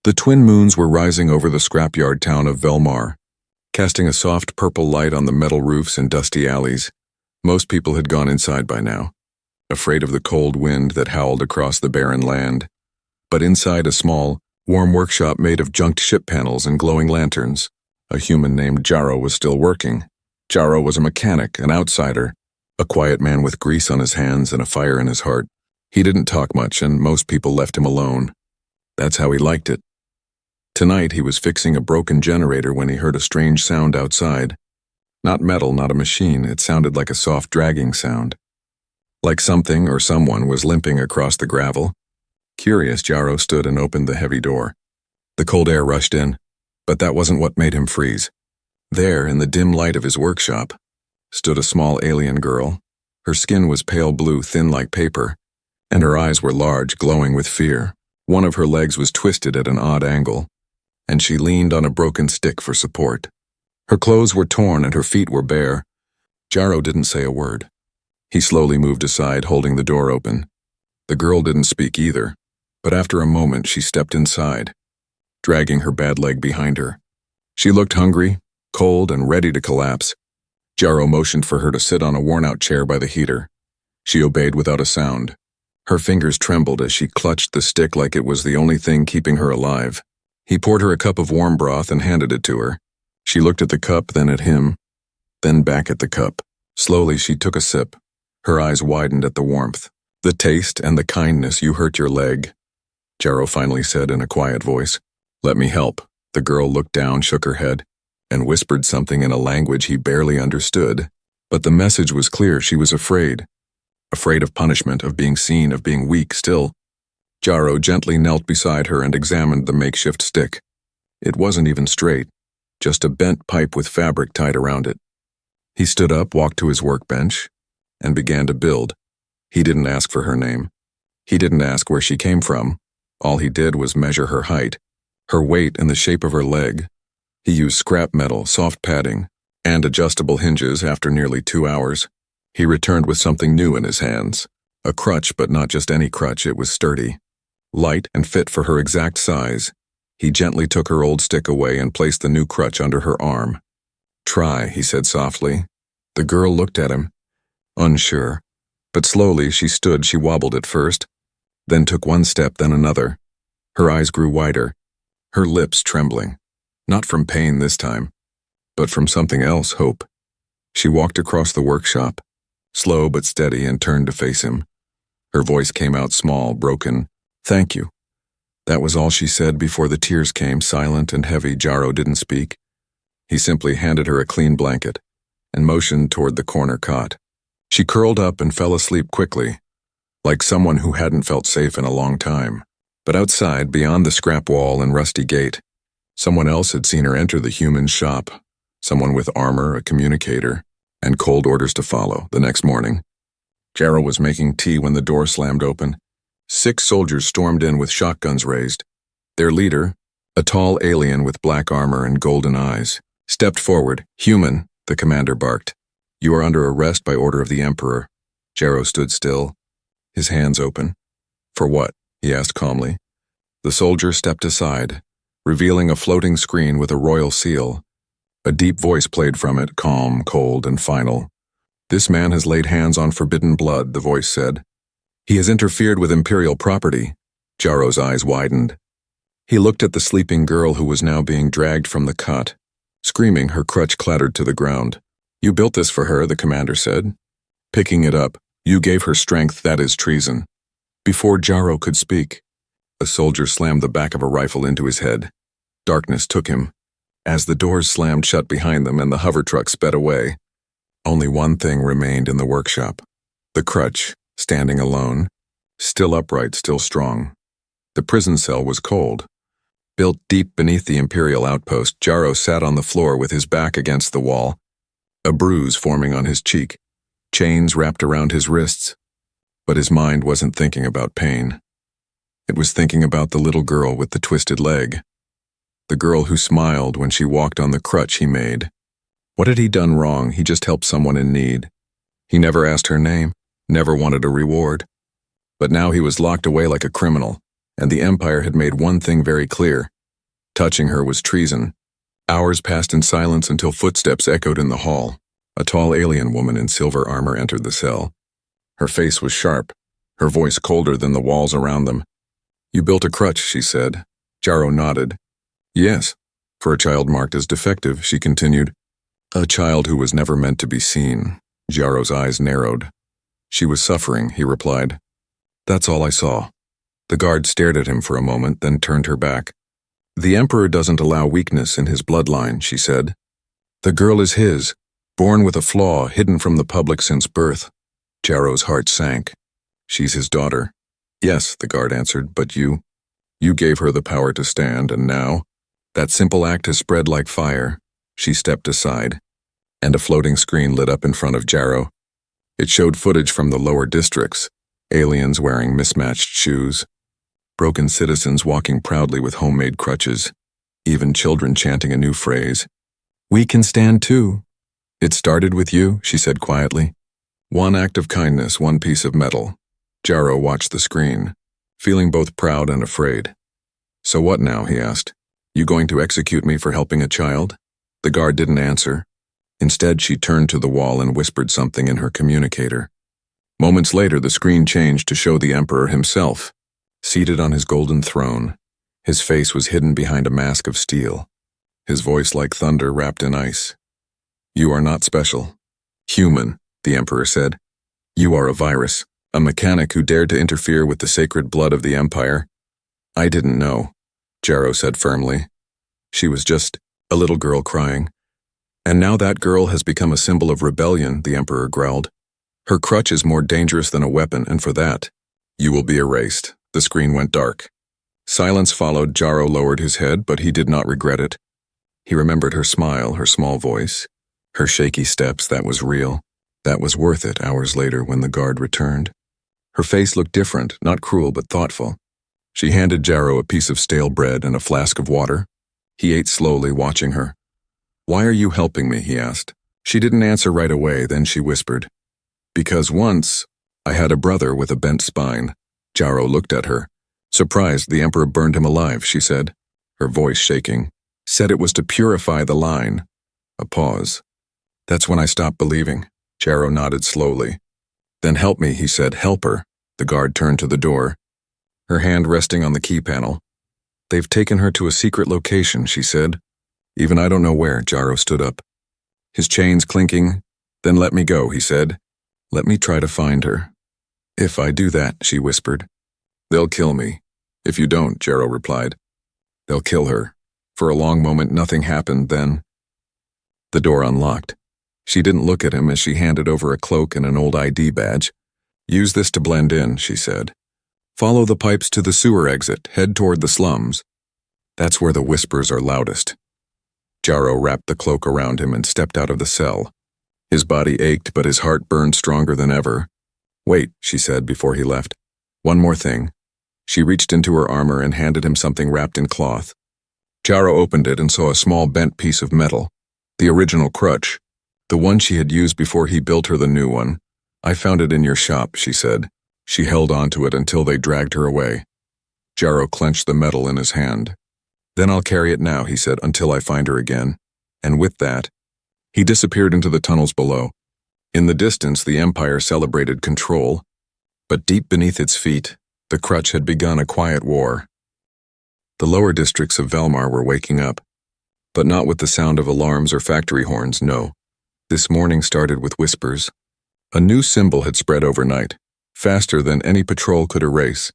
The twin moons were rising over the scrapyard town of Velmar, casting a soft purple light on the metal roofs and dusty alleys. Most people had gone inside by now, afraid of the cold wind that howled across the barren land. But inside a small, warm workshop made of junked ship panels and glowing lanterns, a human named Jarro was still working. Jarro was a mechanic, an outsider, a quiet man with grease on his hands and a fire in his heart. He didn't talk much, and most people left him alone. That's how he liked it. Tonight he was fixing a broken generator when he heard a strange sound outside. Not metal, not a machine. It sounded like a soft dragging sound. Like something or someone was limping across the gravel. Curious, Jarro stood and opened the heavy door. The cold air rushed in, but that wasn't what made him freeze. There, in the dim light of his workshop, stood a small alien girl. Her skin was pale blue, thin like paper, and her eyes were large, glowing with fear. One of her legs was twisted at an odd angle, and she leaned on a broken stick for support. Her clothes were torn and her feet were bare. Jarro didn't say a word. He slowly moved aside, holding the door open. The girl didn't speak either, but after a moment she stepped inside, dragging her bad leg behind her. She looked hungry, cold, and ready to collapse. Jarro motioned for her to sit on a worn-out chair by the heater. She obeyed without a sound. Her fingers trembled as she clutched the stick like it was the only thing keeping her alive. He poured her a cup of warm broth and handed it to her. She looked at the cup, then at him, then back at the cup. Slowly she took a sip. Her eyes widened at the warmth. "The taste and the kindness. You hurt your leg," Jarro finally said in a quiet voice. "Let me help." The girl looked down, shook her head, and whispered something in a language he barely understood. But the message was clear. She was afraid. Afraid of punishment, of being seen, of being weak still. Jarro gently knelt beside her and examined the makeshift stick. It wasn't even straight, just a bent pipe with fabric tied around it. He stood up, walked to his workbench, and began to build. He didn't ask for her name. He didn't ask where she came from. All he did was measure her height, her weight, and the shape of her leg. He used scrap metal, soft padding, and adjustable hinges. After nearly 2 hours, he returned with something new in his hands. A crutch, but not just any crutch. It was sturdy, light, and fit for her exact size. He gently took her old stick away and placed the new crutch under her arm. "Try," he said softly. The girl looked at him, unsure. But slowly she stood. She wobbled at first, then took one step, then another. Her eyes grew wider, her lips trembling. Not from pain this time, but from something else, hope. She walked across the workshop, slow but steady, and turned to face him. Her voice came out small, broken. "Thank you." That was all she said before the tears came, silent and heavy. Jarro didn't speak. He simply handed her a clean blanket and motioned toward the corner cot. She curled up and fell asleep quickly, like someone who hadn't felt safe in a long time. But outside, beyond the scrap wall and rusty gate, someone else had seen her enter the human shop, someone with armor, a communicator, and cold orders to follow. The next morning, Jarro was making tea when the door slammed open. 6 soldiers stormed in with shotguns raised. Their leader, a tall alien with black armor and golden eyes, stepped forward. "Human," the commander barked. "You are under arrest by order of the Emperor." Jarro stood still, his hands open. "For what?" he asked calmly. The soldier stepped aside, revealing a floating screen with a royal seal. A deep voice played from it, calm, cold, and final. "This man has laid hands on forbidden blood," the voice said. "He has interfered with Imperial property." Jarro's eyes widened. He looked at the sleeping girl who was now being dragged from the cot. Screaming, her crutch clattered to the ground. "You built this for her," the commander said, picking it up. "You gave her strength. That is treason." Before Jarro could speak, a soldier slammed the back of a rifle into his head. Darkness took him, as the doors slammed shut behind them and the hover truck sped away. Only one thing remained in the workshop. The crutch, standing alone, still upright, still strong. The prison cell was cold. Built deep beneath the Imperial outpost, Jarro sat on the floor with his back against the wall, a bruise forming on his cheek, chains wrapped around his wrists. But his mind wasn't thinking about pain. It was thinking about the little girl with the twisted leg. The girl who smiled when she walked on the crutch he made. What had he done wrong? He just helped someone in need. He never asked her name, never wanted a reward. But now he was locked away like a criminal, and the Empire had made one thing very clear: Touching her was treason. Hours passed in silence until footsteps echoed in the hall. A tall alien woman in silver armor entered the cell. Her face was sharp, her voice colder than the walls around them. "You built a crutch," she said. Jarrow nodded. "Yes, for a child marked as defective," she continued. "A child who was never meant to be seen." Jarrow's eyes narrowed. "She was suffering," he replied. "That's all I saw." The guard stared at him for a moment, then turned her back. "The Emperor doesn't allow weakness in his bloodline," she said. "The girl is his, born with a flaw hidden from the public since birth." Jarrow's heart sank. "She's his daughter." "Yes," the guard answered, "but you gave her the power to stand, and now, that simple act has spread like fire." She stepped aside, and a floating screen lit up in front of Jarrow. It showed footage from the lower districts, aliens wearing mismatched shoes, broken citizens walking proudly with homemade crutches, even children chanting a new phrase. "We can stand too." "It started with you," she said quietly. "One act of kindness, one piece of metal." Jarrow watched the screen, feeling both proud and afraid. "So what now?" he asked. "You going to execute me for helping a child?" The guard didn't answer. Instead, she turned to the wall and whispered something in her communicator. Moments later, the screen changed to show the Emperor himself, seated on his golden throne. His face was hidden behind a mask of steel, his voice like thunder wrapped in ice. "You are not special. Human," the Emperor said. "You are a virus, a mechanic who dared to interfere with the sacred blood of the Empire." "I didn't know," Jarrow said firmly. "She was just a little girl crying. And now that girl has become a symbol of rebellion," the Emperor growled. "Her crutch is more dangerous than a weapon, and for that, you will be erased." The screen went dark. Silence followed. Jarrow lowered his head, but he did not regret it. He remembered her smile, her small voice, her shaky steps. That was real. That was worth it hours later when the guard returned. Her face looked different, not cruel but thoughtful. She handed Jarrow a piece of stale bread and a flask of water. He ate slowly, watching her. "Why are you helping me?" he asked. She didn't answer right away, then she whispered, "Because once, I had a brother with a bent spine." Jarrow looked at her. Surprised, "The Emperor burned him alive," she said, her voice shaking. "Said it was to purify the line." A pause. "That's when I stopped believing." Jarrow nodded slowly. "Then help me," he said. "Help her." The guard turned to the door, her hand resting on the key panel. "They've taken her to a secret location," she said. "Even I don't know where." Jarrow stood up, his chains clinking. "Then let me go," he said. "Let me try to find her." "If I do that," she whispered, "they'll kill me." "If you don't," Jarrow replied, "they'll kill her." For a long moment nothing happened, then the door unlocked. She didn't look at him as she handed over a cloak and an old ID badge. "Use this to blend in," she said. "Follow the pipes to the sewer exit, head toward the slums. That's where the whispers are loudest." Jarrow wrapped the cloak around him and stepped out of the cell. His body ached, but his heart burned stronger than ever. "Wait," she said before he left. "One more thing." She reached into her armor and handed him something wrapped in cloth. Jarrow opened it and saw a small bent piece of metal. The original crutch. The one she had used before he built her the new one. "I found it in your shop," she said. She held onto it until they dragged her away. Jarrow clenched the metal in his hand. "Then I'll carry it now," he said, "until I find her again." And with that, he disappeared into the tunnels below. In the distance, the Empire celebrated control, but deep beneath its feet, the crutch had begun a quiet war. The lower districts of Velmar were waking up, but not with the sound of alarms or factory horns, no. This morning started with whispers. A new symbol had spread overnight, faster than any patrol could erase.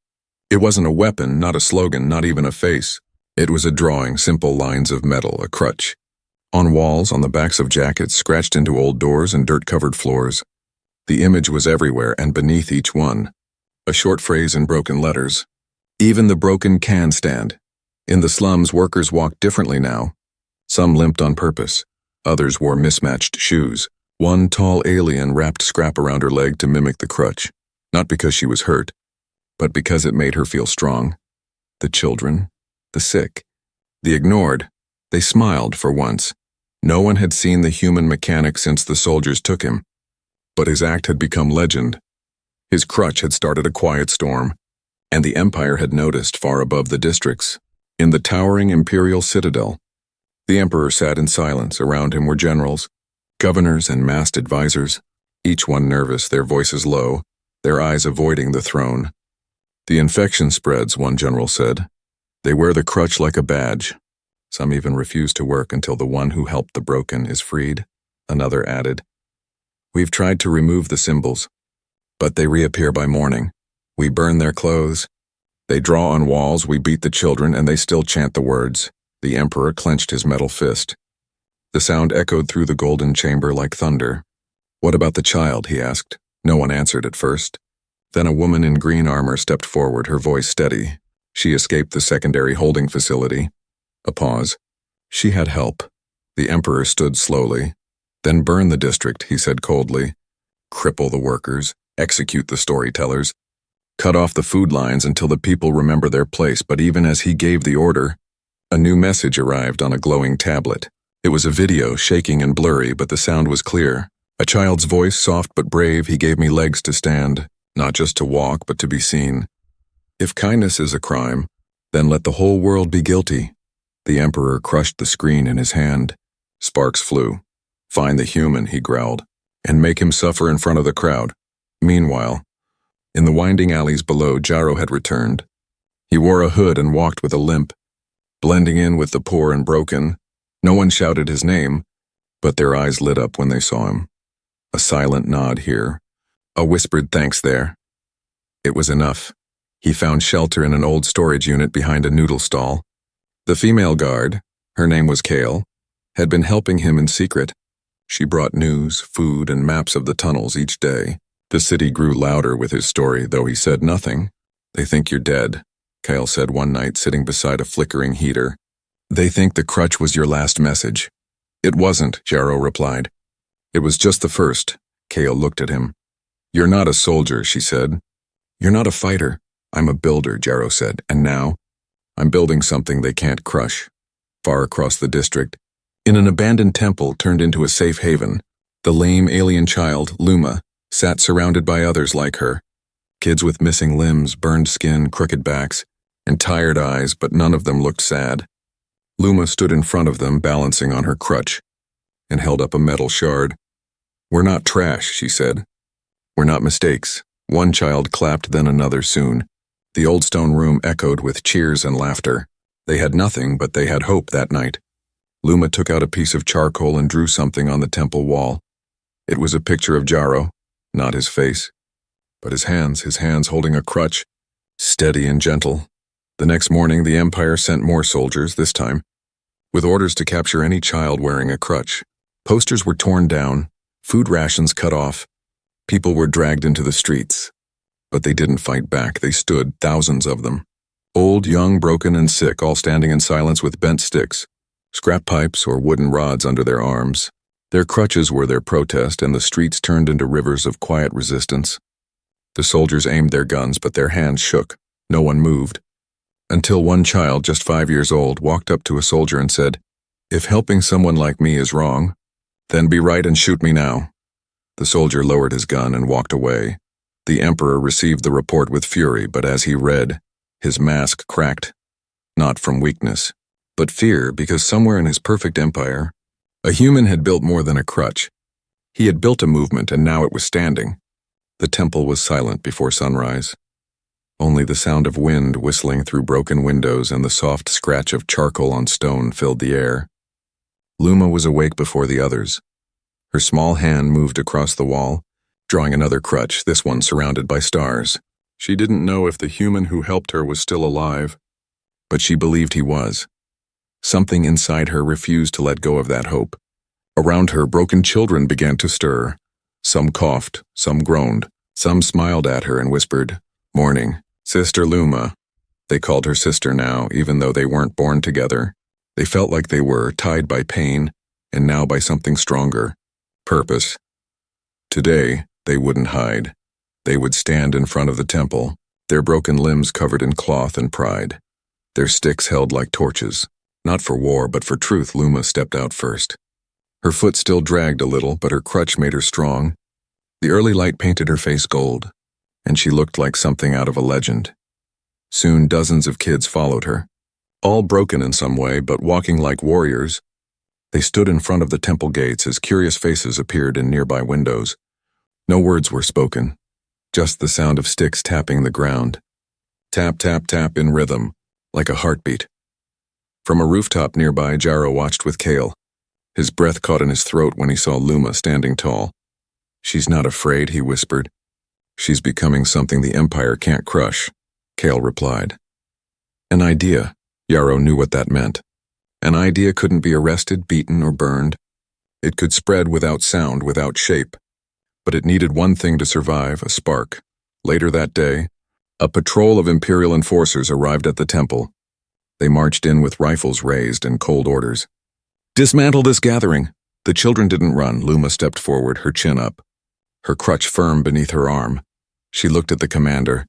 It wasn't a weapon, not a slogan, not even a face. It was a drawing, simple lines of metal, a crutch. On walls, on the backs of jackets, scratched into old doors and dirt-covered floors. The image was everywhere, and beneath each one, a short phrase in broken letters. "Even the broken can stand." In the slums, workers walked differently now. Some limped on purpose. Others wore mismatched shoes. One tall alien wrapped scrap around her leg to mimic the crutch, not because she was hurt, but because it made her feel strong. The children, the sick, the ignored, they smiled for once. No one had seen the human mechanic since the soldiers took him, but his act had become legend. His crutch had started a quiet storm, and the Empire had noticed far above the districts. In the towering Imperial citadel, the Emperor sat in silence. Around him were generals, governors, and masked advisors, each one nervous, their voices low, their eyes avoiding the throne. "The infection spreads," one general said. "They wear the crutch like a badge. Some even refuse to work until the one who helped the broken is freed," another added. "We've tried to remove the symbols, but they reappear by morning. We burn their clothes. They draw on walls, we beat the children, and they still chant the words." The Emperor clenched his metal fist. The sound echoed through the golden chamber like thunder. "What about the child?" he asked. No one answered at first. Then a woman in green armor stepped forward, her voice steady. She escaped the secondary holding facility. A pause. She had help. The Emperor stood slowly. "Then burn the district," he said coldly. "Cripple the workers, execute the storytellers, cut off the food lines until the people remember their place." But even as he gave the order, a new message arrived on a glowing tablet. It was a video, shaking and blurry, but the sound was clear. A child's voice, soft but brave. "He gave me legs to stand, not just to walk, but to be seen. If kindness is a crime, then let the whole world be guilty." The Emperor crushed the screen in his hand. Sparks flew. "Find the human," he growled, "and make him suffer in front of the crowd." Meanwhile, in the winding alleys below, Jaro had returned. He wore a hood and walked with a limp, blending in with the poor and broken. No one shouted his name, but their eyes lit up when they saw him. A silent nod here, a whispered thanks there. It was enough. He found shelter in an old storage unit behind a noodle stall. The female guard, her name was Kale, had been helping him in secret. She brought news, food, and maps of the tunnels each day. The city grew louder with his story, though he said nothing. "They think you're dead," Kale said one night, sitting beside a flickering heater. "They think the crutch was your last message." "It wasn't," Jaro replied. "It was just the first." Kale looked at him. "You're not a soldier," she said. "You're not a fighter." "I'm a builder," Jaro said. "And now, I'm building something they can't crush." Far across the district, in an abandoned temple turned into a safe haven, the lame alien child, Luma, sat surrounded by others like her. Kids with missing limbs, burned skin, crooked backs, and tired eyes, but none of them looked sad. Luma stood in front of them, balancing on her crutch, and held up a metal shard. "We're not trash," she said. "We're not mistakes." One child clapped, then another soon. The old stone room echoed with cheers and laughter. They had nothing, but they had hope that night. Luma took out a piece of charcoal and drew something on the temple wall. It was a picture of Jaro, not his face, but his hands holding a crutch, steady and gentle. The next morning, the Empire sent more soldiers, this time, with orders to capture any child wearing a crutch. Posters were torn down, food rations cut off. People were dragged into the streets. But they didn't fight back. They stood, thousands of them. Old, young, broken, and sick, all standing in silence with bent sticks, scrap pipes or wooden rods under their arms. Their crutches were their protest, and the streets turned into rivers of quiet resistance. The soldiers aimed their guns, but their hands shook. No one moved. Until one child, just 5 years old, walked up to a soldier and said, "If helping someone like me is wrong, then be right and shoot me now." The soldier lowered his gun and walked away. The Emperor received the report with fury, but as he read, his mask cracked. Not from weakness, but fear, because somewhere in his perfect empire, a human had built more than a crutch. He had built a movement, and now it was standing. The temple was silent before sunrise. Only the sound of wind whistling through broken windows and the soft scratch of charcoal on stone filled the air. Luma was awake before the others. Her small hand moved across the wall, drawing another crutch, this one surrounded by stars. She didn't know if the human who helped her was still alive, but she believed he was. Something inside her refused to let go of that hope. Around her, broken children began to stir. Some coughed, some groaned, some smiled at her and whispered, "Morning, Sister Luma." They called her sister now, even though they weren't born together. They felt like they were, tied by pain, and now by something stronger, purpose. Today, they wouldn't hide. They would stand in front of the temple, their broken limbs covered in cloth and pride, their sticks held like torches. Not for war, but for truth. Luma stepped out first. Her foot still dragged a little, but her crutch made her strong. The early light painted her face gold, and she looked like something out of a legend. Soon dozens of kids followed her. all broken in some way but walking like warriors. They stood in front of the temple gates as curious faces appeared in nearby windows. No words were spoken, just the sound of sticks tapping the ground. Tap, tap, tap in rhythm, like a heartbeat. From a rooftop nearby, Jarrow watched with Kale. His breath caught in his throat when he saw Luma standing tall. "She's not afraid," he whispered. "She's becoming something the Empire can't crush," Kale replied. An idea. Jarrow knew what that meant. An idea couldn't be arrested, beaten, or burned. It could spread without sound, without shape. But it needed one thing to survive, a spark. Later that day, a patrol of Imperial enforcers arrived at the temple. They marched in with rifles raised and cold orders. "Dismantle this gathering." The children didn't run. Luma stepped forward, her chin up, her crutch firm beneath her arm. She looked at the commander.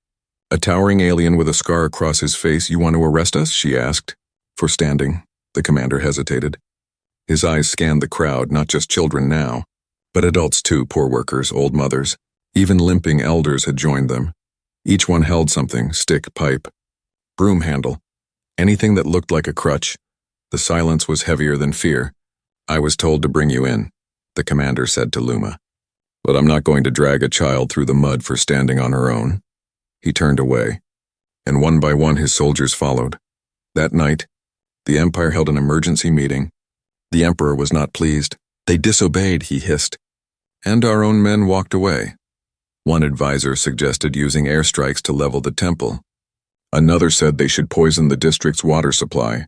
A towering alien with a scar across his face. "You want to arrest us?" she asked. "For standing." The commander hesitated. His eyes scanned the crowd, not just children now, but adults too, poor workers, old mothers. Even limping elders had joined them. Each one held something, stick, pipe, broom handle, anything that looked like a crutch. The silence was heavier than fear. "I was told to bring you in," the commander said to Luma. "But I'm not going to drag a child through the mud for standing on her own." He turned away, and one by one his soldiers followed. That night, the Empire held an emergency meeting. The Emperor was not pleased. "They disobeyed," he hissed. And our own men walked away. One advisor suggested using airstrikes to level the temple. Another said they should poison the district's water supply.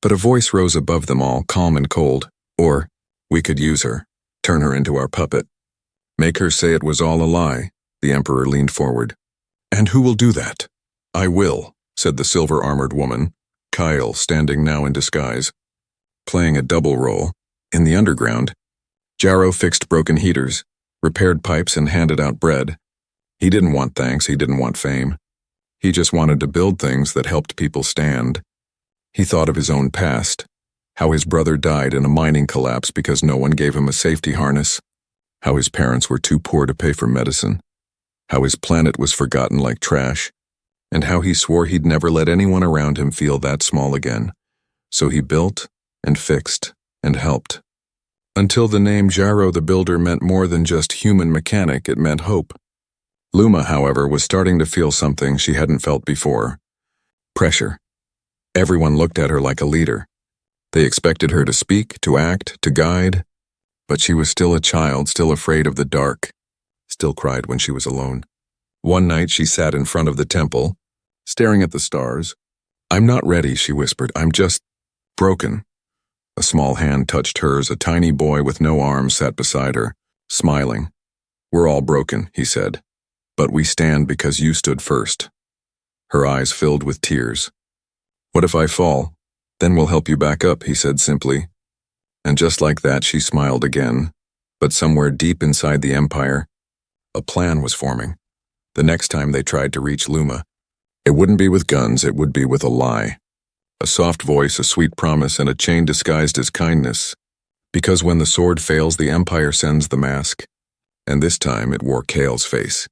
But a voice rose above them all, calm and cold. "Or, we could use her, turn her into our puppet. Make her say it was all a lie." The Emperor leaned forward. "And who will do that?" "I will," said the silver-armored woman, Kyle, standing now in disguise, playing a double role. In the underground, Jarrow fixed broken heaters, repaired pipes, and handed out bread. He didn't want thanks, he didn't want fame. He just wanted to build things that helped people stand. He thought of his own past, how his brother died in a mining collapse because no one gave him a safety harness, how his parents were too poor to pay for medicine, how his planet was forgotten like trash, and how he swore he'd never let anyone around him feel that small again. So he built and fixed and helped. Until the name Jarrow the Builder meant more than just human mechanic, it meant hope. Luma, however, was starting to feel something she hadn't felt before. Pressure. Everyone looked at her like a leader. They expected her to speak, to act, to guide. But she was still a child, still afraid of the dark, still cried when she was alone. One night she sat in front of the temple, staring at the stars. "I'm not ready," she whispered. "I'm just broken." A small hand touched hers. A tiny boy with no arms sat beside her, smiling. "We're all broken," he said. "But we stand because you stood first." Her eyes filled with tears. "What if I fall? Then we'll help you back up," he said simply. And just like that, she smiled again. But somewhere deep inside the Empire, a plan was forming. The next time they tried to reach Luma, it wouldn't be with guns, it would be with a lie. A soft voice, a sweet promise, and a chain disguised as kindness. Because when the sword fails, the Empire sends the mask. And this time it wore Kale's face.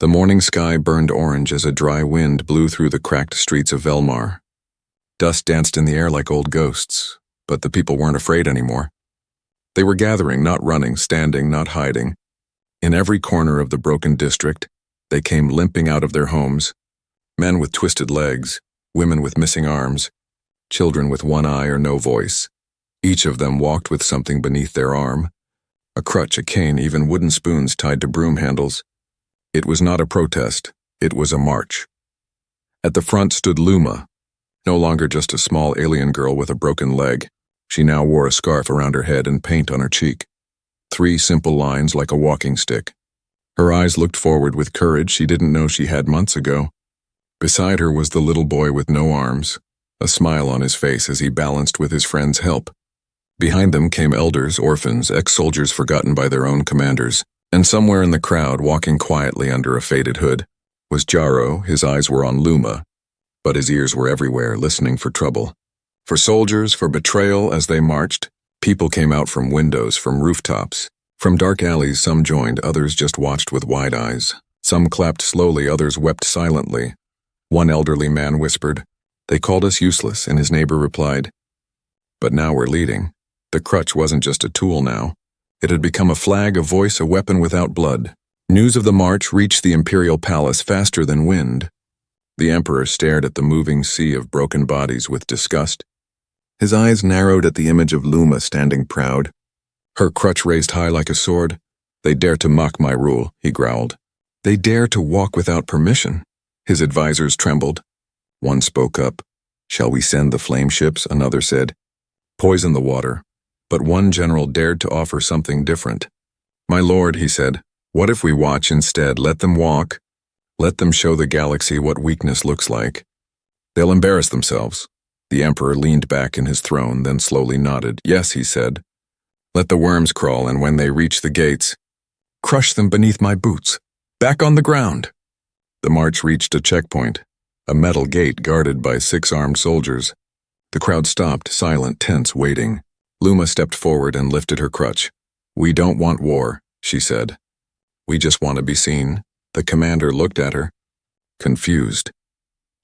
The morning sky burned orange as a dry wind blew through the cracked streets of Velmar. Dust danced in the air like old ghosts, but the people weren't afraid anymore. They were gathering, not running, standing, not hiding. In every corner of the broken district, they came limping out of their homes. Men with twisted legs, women with missing arms, children with one eye or no voice. Each of them walked with something beneath their arm. A crutch, a cane, even wooden spoons tied to broom handles. It was not a protest, it was a march. At the front stood Luma, no longer just a small alien girl with a broken leg. She now wore a scarf around her head and paint on her cheek. 3 simple lines like a walking stick. Her eyes looked forward with courage she didn't know she had months ago. Beside her was the little boy with no arms, a smile on his face as he balanced with his friend's help. Behind them came elders, orphans, ex-soldiers forgotten by their own commanders. And somewhere in the crowd, walking quietly under a faded hood, was Jarrow. His eyes were on Luma, but his ears were everywhere, listening for trouble. For soldiers, for betrayal as they marched. People came out from windows, from rooftops. From dark alleys, some joined, others just watched with wide eyes. Some clapped slowly, others wept silently. One elderly man whispered, They called us useless, and his neighbor replied, "But now we're leading." The crutch wasn't just a tool now. It had become a flag, a voice, a weapon without blood. News of the march reached the Imperial palace faster than wind. The Emperor stared at the moving sea of broken bodies with disgust. His eyes narrowed at the image of Luma standing proud, her crutch raised high like a sword. "They dare to mock my rule," he growled. "They dare to walk without permission." His advisors trembled. One spoke up. "Shall we send the flame ships?" Another said, "Poison the water." But one general dared to offer something different. "My lord," he said, "what if we watch instead? Let them walk. Let them show the galaxy what weakness looks like. They'll embarrass themselves." The Emperor leaned back in his throne, then slowly nodded. "Yes," he said. "Let the worms crawl, and when they reach the gates, crush them beneath my boots. Back on the ground." The march reached a checkpoint, a metal gate guarded by 6 armed soldiers. The crowd stopped, silent, tense, waiting. Luma stepped forward and lifted her crutch. "We don't want war," she said. "We just want to be seen." The commander looked at her, confused.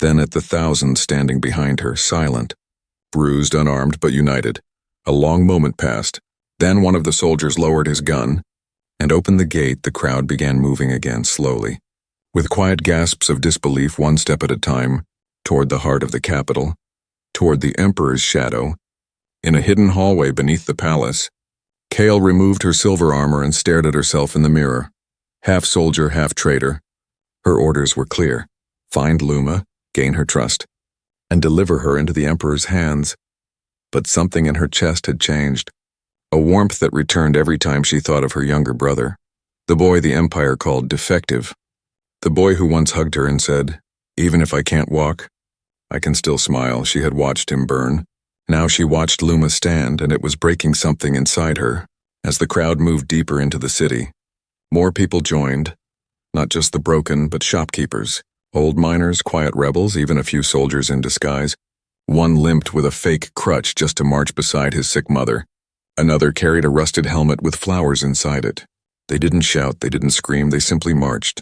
Then at the thousands standing behind her, silent, bruised, unarmed, but united. A long moment passed. Then one of the soldiers lowered his gun and opened the gate. The crowd began moving again, slowly, with quiet gasps of disbelief, one step at a time, toward the heart of the capital, toward the Emperor's shadow. In a hidden hallway beneath the palace, Kale removed her silver armor and stared at herself in the mirror. Half soldier, half traitor. Her orders were clear. Find Luma, gain her trust, and deliver her into the Emperor's hands. But something in her chest had changed. A warmth that returned every time she thought of her younger brother. The boy the Empire called defective. The boy who once hugged her and said, "Even if I can't walk, I can still smile." She had watched him burn. Now she watched Luma stand, and it was breaking something inside her. As the crowd moved deeper into the city, more people joined, not just the broken, but shopkeepers, old miners, quiet rebels, even a few soldiers in disguise. One limped with a fake crutch just to march beside his sick mother. Another carried a rusted helmet with flowers inside it. They didn't shout, they didn't scream, they simply marched.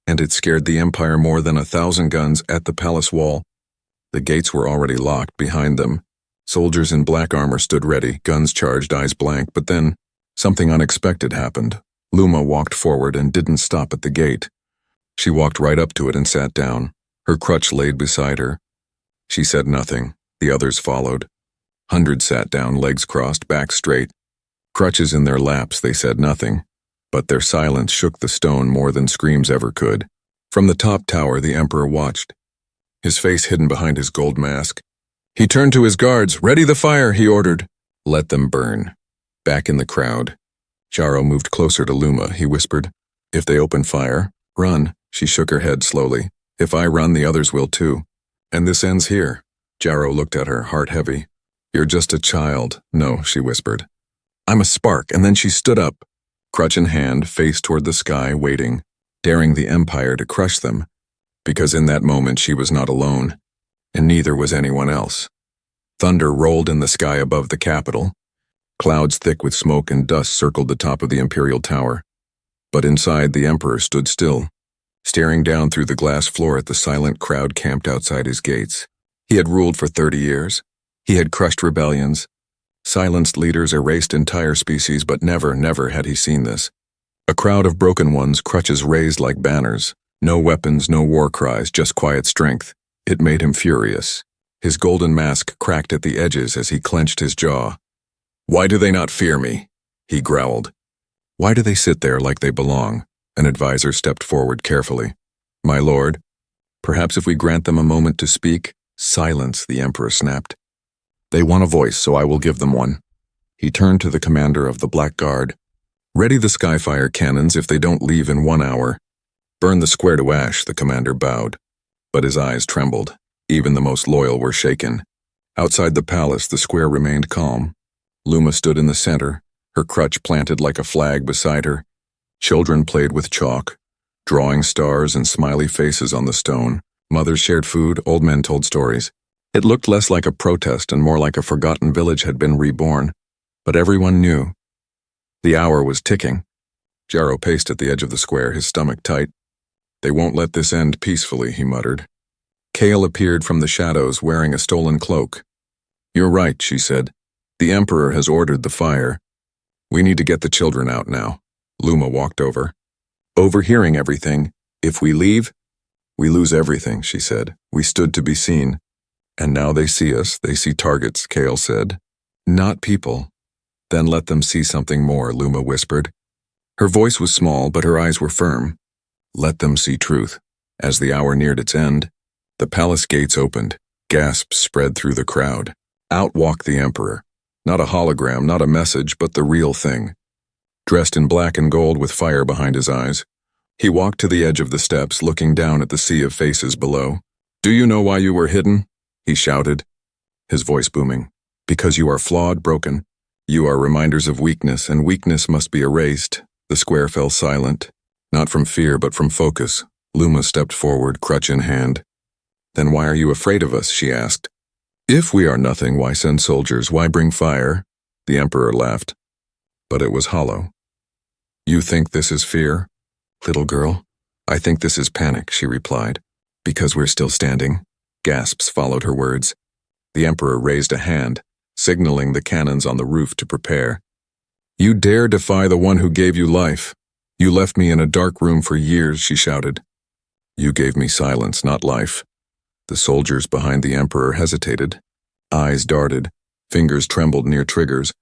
And it scared the Empire more than 1,000 guns at the palace wall. The gates were already locked behind them. Soldiers in black armor stood ready, guns charged, eyes blank, but then something unexpected happened. Luma walked forward and didn't stop at the gate. She walked right up to it and sat down, her crutch laid beside her. She said nothing. The others followed. Hundreds sat down, legs crossed, backs straight. Crutches in their laps, they said nothing. But their silence shook the stone more than screams ever could. From the top tower, the Emperor watched, his face hidden behind his gold mask. He turned to his guards. "Ready the fire," he ordered. "Let them burn." Back in the crowd, Jaro moved closer to Luma. He whispered, "If they open fire, run." She shook her head slowly. "If I run, the others will too. And this ends here." Jaro looked at her, heart heavy. "You're just a child." "No," she whispered. "I'm a spark." And then she stood up, crutch in hand, face toward the sky, waiting, daring the Empire to crush them. Because in that moment she was not alone, and neither was anyone else. Thunder rolled in the sky above the capital. Clouds thick with smoke and dust circled the top of the Imperial Tower. But inside, the Emperor stood still, staring down through the glass floor at the silent crowd camped outside his gates. He had ruled for 30 years. He had crushed rebellions, silenced leaders, erased entire species, but never had he seen this. A crowd of broken ones, crutches raised like banners. No weapons, no war cries, just quiet strength. It made him furious. His golden mask cracked at the edges as he clenched his jaw. "Why do they not fear me?" he growled. "Why do they sit there like they belong?" An advisor stepped forward carefully. "My lord, perhaps if we grant them a moment to speak." "Silence," the Emperor snapped. "They want a voice, so I will give them one." He turned to the commander of the Black Guard. "Ready the skyfire cannons if they don't leave in 1 hour." "Burn the square to ash," the commander bowed. But his eyes trembled. Even the most loyal were shaken. Outside the palace, the square remained calm. Luma stood in the center, her crutch planted like a flag beside her. Children played with chalk, drawing stars and smiley faces on the stone. Mothers shared food, old men told stories. It looked less like a protest and more like a forgotten village had been reborn. But everyone knew. The hour was ticking. Jaro paced at the edge of the square, his stomach tight. "They won't let this end peacefully," he muttered. Kale appeared from the shadows wearing a stolen cloak. "You're right," she said. "The Emperor has ordered the fire. We need to get the children out now." Luma walked over. Overhearing everything, "If we leave, we lose everything," she said. "We stood to be seen. And now they see us, they see targets," Kale said. "Not people." "Then let them see something more," Luma whispered. Her voice was small, but her eyes were firm. "Let them see truth." As the hour neared its end, the palace gates opened. Gasps spread through the crowd. Out walked the Emperor. Not a hologram, not a message, but the real thing. Dressed in black and gold with fire behind his eyes, he walked to the edge of the steps, looking down at the sea of faces below. "Do you know why you were hidden?" he shouted, his voice booming. "Because you are flawed, broken. You are reminders of weakness, and weakness must be erased." The square fell silent, not from fear but from focus. Luma stepped forward, crutch in hand. "Then why are you afraid of us?" she asked. "If we are nothing, why send soldiers? Why bring fire?" The Emperor laughed. But it was hollow. "You think this is fear, little girl?" "I think this is panic," she replied. "Because we're still standing." Gasps followed her words. The Emperor raised a hand, signaling the cannons on the roof to prepare. "You dare defy the one who gave you life. You left me in a dark room for years," she shouted. "You gave me silence, not life." The soldiers behind the Emperor hesitated. Eyes darted, fingers trembled near triggers.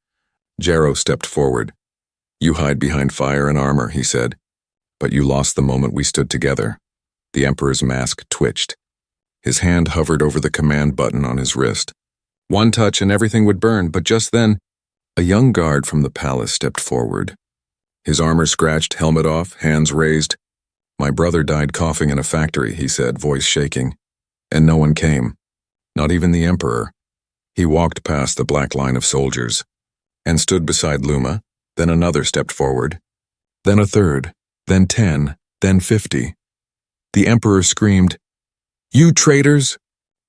Jarrow stepped forward. "You hide behind fire and armor," he said. "But you lost the moment we stood together." The Emperor's mask twitched. His hand hovered over the command button on his wrist. One touch and everything would burn, but just then, a young guard from the palace stepped forward. His armor scratched, helmet off, hands raised. "My brother died coughing in a factory," he said, voice shaking. "And no one came. Not even the Emperor." He walked past the black line of soldiers and stood beside Luma. Then another stepped forward. Then a third. Then 10. Then 50. The Emperor screamed, "You traitors!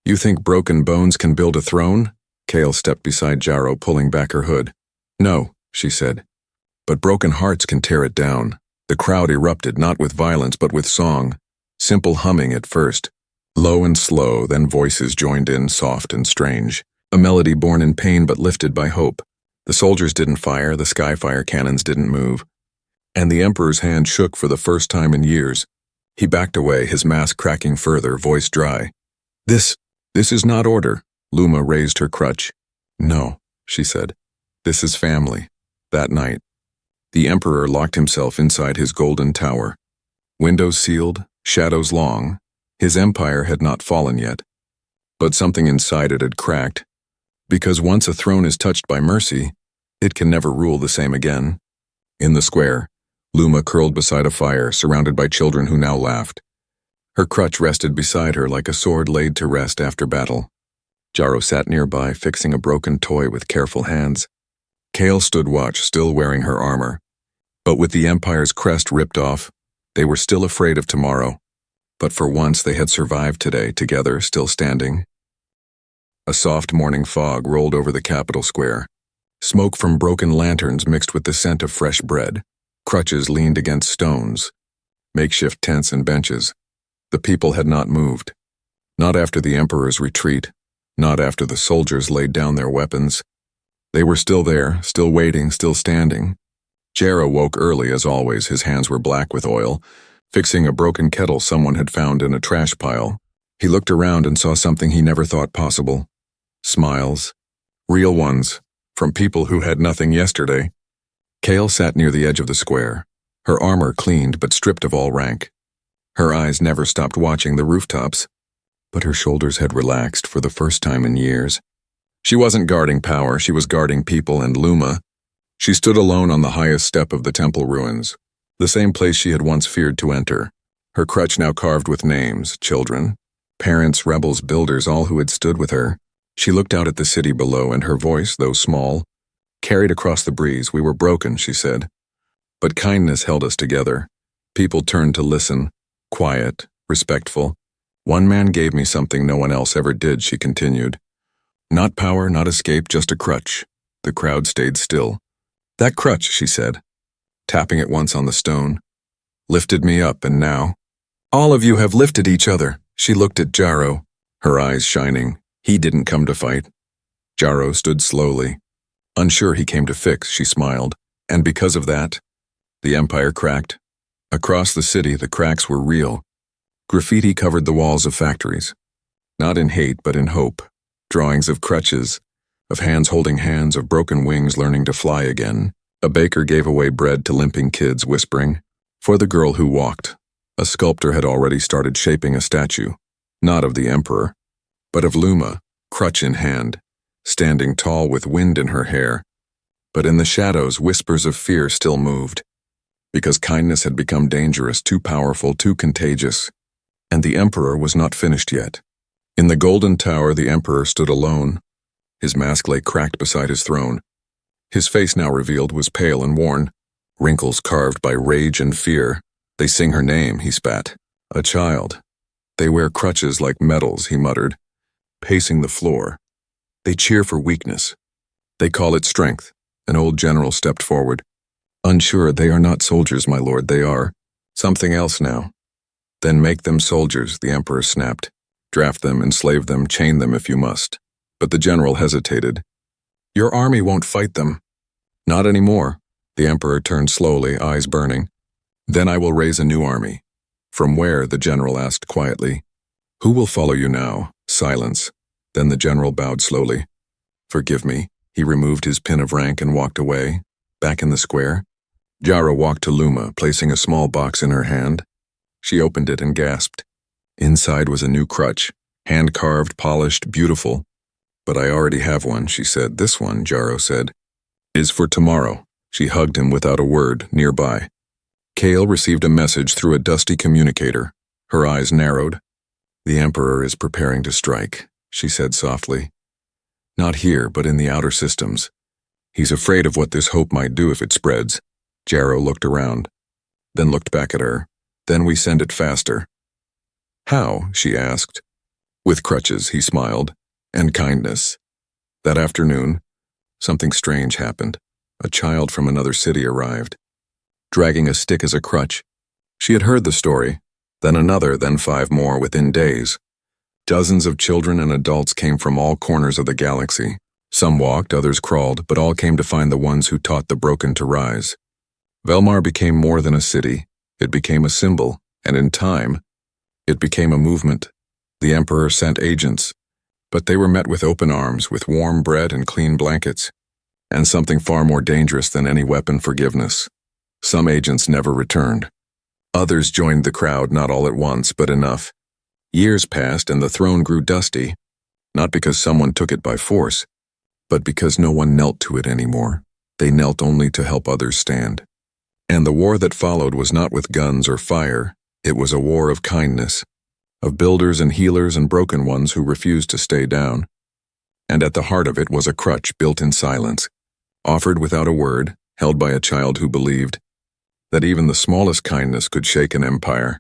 You think broken bones can build a throne?" Kale stepped beside Jarrow, pulling back her hood. "No," she said. "But broken hearts can tear it down." The crowd erupted, not with violence but with song. Simple humming at first. Low and slow, then voices joined in, soft and strange. A melody born in pain but lifted by hope. The soldiers didn't fire, the skyfire cannons didn't move. And the Emperor's hand shook for the first time in years. He backed away, his mask cracking further, voice dry. This is not order." Luma raised her crutch. "No," she said. "This is family." That night, the Emperor locked himself inside his golden tower. Windows sealed, shadows long. His empire had not fallen yet. But something inside it had cracked. Because once a throne is touched by mercy, it can never rule the same again. In the square, Luma curled beside a fire, surrounded by children who now laughed. Her crutch rested beside her like a sword laid to rest after battle. Jarrow sat nearby, fixing a broken toy with careful hands. Kale stood watch, still wearing her armor. But with the Empire's crest ripped off, they were still afraid of tomorrow. But for once they had survived today, together, still standing. A soft morning fog rolled over the capital square. Smoke from broken lanterns mixed with the scent of fresh bread. Crutches leaned against stones. Makeshift tents and benches. The people had not moved. Not after the Emperor's retreat. Not after the soldiers laid down their weapons. They were still there, still waiting, still standing. Jarrow woke early as always, his hands were black with oil, fixing a broken kettle someone had found in a trash pile. He looked around and saw something he never thought possible. Smiles. Real ones, from people who had nothing yesterday. Kale sat near the edge of the square, her armor cleaned but stripped of all rank. Her eyes never stopped watching the rooftops, but her shoulders had relaxed for the first time in years. She wasn't guarding power, she was guarding people and Luma. She stood alone on the highest step of the temple ruins, the same place she had once feared to enter, her crutch now carved with names, children, parents, rebels, builders, all who had stood with her. She looked out at the city below, and her voice, though small, carried across the breeze. "We were broken," she said. "But kindness held us together." People turned to listen, quiet, respectful. "One man gave me something no one else ever did," she continued. "Not power, not escape, just a crutch." The crowd stayed still. "That crutch," she said, tapping it once on the stone, "lifted me up, and now all of you have lifted each other." She looked at Jarrow. her eyes shining. He didn't come to fight. Jaro stood slowly. Unsure he came to fix, she smiled. And because of that, the empire cracked. Across the city, the cracks were real. Graffiti covered the walls of factories. Not in hate, but in hope. Drawings of crutches, of hands holding hands, of broken wings learning to fly again. A baker gave away bread to limping kids, whispering, "For the girl who walked." A sculptor had already started shaping a statue, not of the emperor, but of Luma, crutch in hand, standing tall with wind in her hair. But in the shadows, whispers of fear still moved, because kindness had become dangerous, too powerful, too contagious. And the emperor was not finished yet. In the golden tower, the emperor stood alone. His mask lay cracked beside his throne. His face, now revealed, was pale and worn, wrinkles carved by rage and fear. "They sing her name," he spat. "A child. They wear crutches like medals," he muttered, pacing the floor. "They cheer for weakness. They call it strength." An old general stepped forward. "Unsure, they are not soldiers, my lord. They are something else now." "Then make them soldiers," the emperor snapped. "Draft them, enslave them, chain them if you must." But the general hesitated. "Your army won't fight them." "Not anymore." The emperor turned slowly, eyes burning. "Then I will raise a new army." "From where?" the general asked quietly. "Who will follow you now?" Silence. Then the general bowed slowly. "Forgive me." He removed his pin of rank and walked away. Back in the square, Jaro walked to Luma, placing a small box in her hand. She opened it and gasped. Inside was a new crutch, hand-carved, polished, beautiful. "But I already have one," she said. "This one," Jaro said, "is for tomorrow." She hugged him without a word, nearby. Kale received a message through a dusty communicator. Her eyes narrowed. "The Emperor is preparing to strike," she said softly. "Not here, but in the outer systems. He's afraid of what this hope might do if it spreads." Jaro looked around, then looked back at her. "Then we send it faster." "How?" she asked. "With crutches," he smiled, "and kindness." That afternoon, something strange happened. A child from another city arrived, dragging a stick as a crutch. She had heard the story, then another, then 5 more within days. Dozens of children and adults came from all corners of the galaxy. Some walked, others crawled, but all came to find the ones who taught the broken to rise. Velmar became more than a city. It became a symbol, and in time, it became a movement. The Emperor sent agents, but they were met with open arms, with warm bread and clean blankets, and something far more dangerous than any weapon: forgiveness. Some agents never returned. Others joined the crowd, not all at once, but enough. Years passed and the throne grew dusty, not because someone took it by force, but because no one knelt to it anymore. They knelt only to help others stand. And the war that followed was not with guns or fire. It was a war of kindness, of builders and healers and broken ones who refused to stay down. And at the heart of it was a crutch built in silence, offered without a word, held by a child who believed that even the smallest kindness could shake an empire.